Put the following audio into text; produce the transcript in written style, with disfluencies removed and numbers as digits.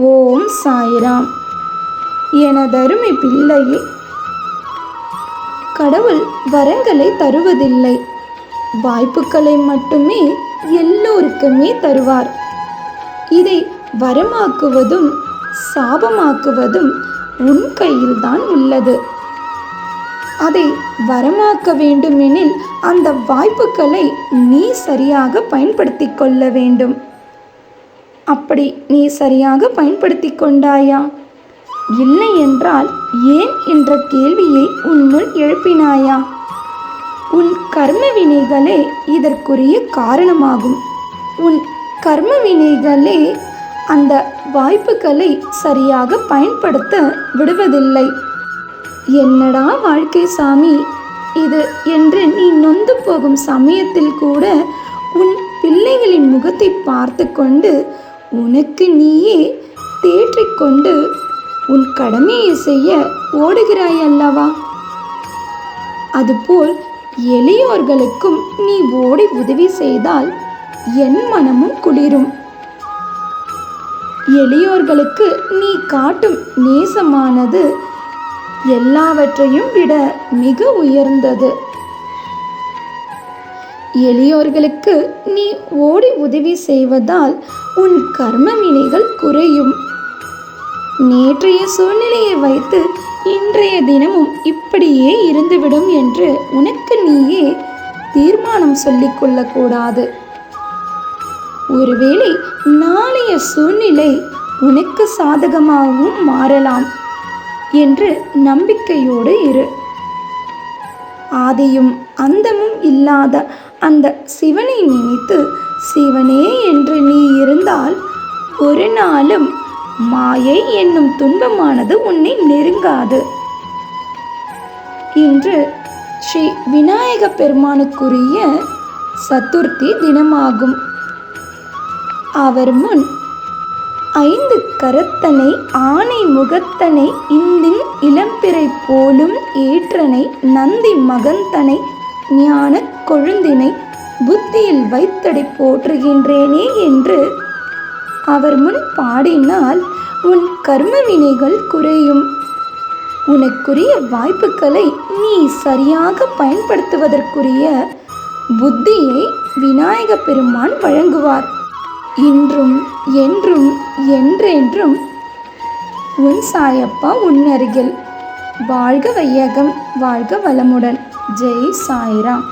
ஓம் சாய்ராம். எனதருமை பிள்ளையே, கடவுள் வரங்களை தருவதில்லை, வாய்ப்புகளை மட்டுமே எல்லோருக்குமே தருவார். இதை வரமாக்குவதும் சாபமாக்குவதும் உன் கையில்தான் உள்ளது. அதை வரமாக்க வேண்டுமெனில் அந்த வாய்ப்புகளை நீ சரியாக பயன்படுத்தி கொள்ள வேண்டும். அப்படி நீ சரியாக பயன்படுத்தி கொண்டாயா? இல்லை என்றால் ஏன் என்ற கேள்வியை உன்னுள் எழுப்பினாயா? உன் கர்ம வினைகளே இதற்குரிய காரணமாகும். உன் கர்ம வினைகளே அந்த வாய்ப்புகளை சரியாக பயன்படுத்த விடுவதில்லை. என்னடா வாழ்க்கை சாமி இது என்று நீ நொந்து போகும் சமயத்தில் கூட உன் பிள்ளைகளின் முகத்தை பார்த்து கொண்டு உனக்கு நீயே தேற்றிக்கொண்டு உன் கடமையை செய்ய ஓடுகிறாய் அல்லவா? அதுபோல் எளியோர்களுக்கும் நீ ஓடி உதவி செய்தால் என் மனமும் குளிரும். எளியோர்களுக்கு நீ காட்டும் நேசமானது எல்லாவற்றையும் விட மிக உயர்ந்தது. எளியோர்களுக்கு நீ ஓடி உதவி செய்வதால் உன் கர்ம வினைகள் குறையும். நேற்றைய சூழ்நிலையை வைத்து இன்றைய தினமும் இப்படியே இருந்துவிடும் என்று உனக்கு நீயே தீர்மானம் சொல்லிக்கொள்ளக்கூடாது. ஒருவேளை நாளைய சூழ்நிலை உனக்கு சாதகமாகவும் மாறலாம் என்று நம்பிக்கையோடு இரு. ஆதியும் அந்தமும் இல்லாத அந்த சிவனை நினைத்து சிவனே என்று நீ இருந்தால் ஒரு நாளும் மாயை என்னும் துன்பமானது உன்னை நெருங்காது. இன்று ஸ்ரீ விநாயக பெருமானுக்குரிய சதுர்த்தி தினமாகும். அவர் முன் 5 கரத்தனை ஆனை முகத்தனை இந்தின் இளம்பிறை போலும் ஏற்றனை நந்தி மகந்தனை ஞான கொழுந்தினை புத்தியில் வைத்தடி போற்றுகின்றேனே என்று அவர் முன் பாடினால் உன் கர்ம வினைகள் குறையும். உனக்குரிய வாய்ப்புகளை நீ சரியாக பயன்படுத்துவதற்குரிய புத்தியை விநாயக பெருமான் வழங்குவார். இன்றும் என்றும் என்றென்றும் உன் சாயப்பா உன் அருகில். வாழ்க வையகம், வாழ்க வளமுடன். ஜெய் சாய்ராம்.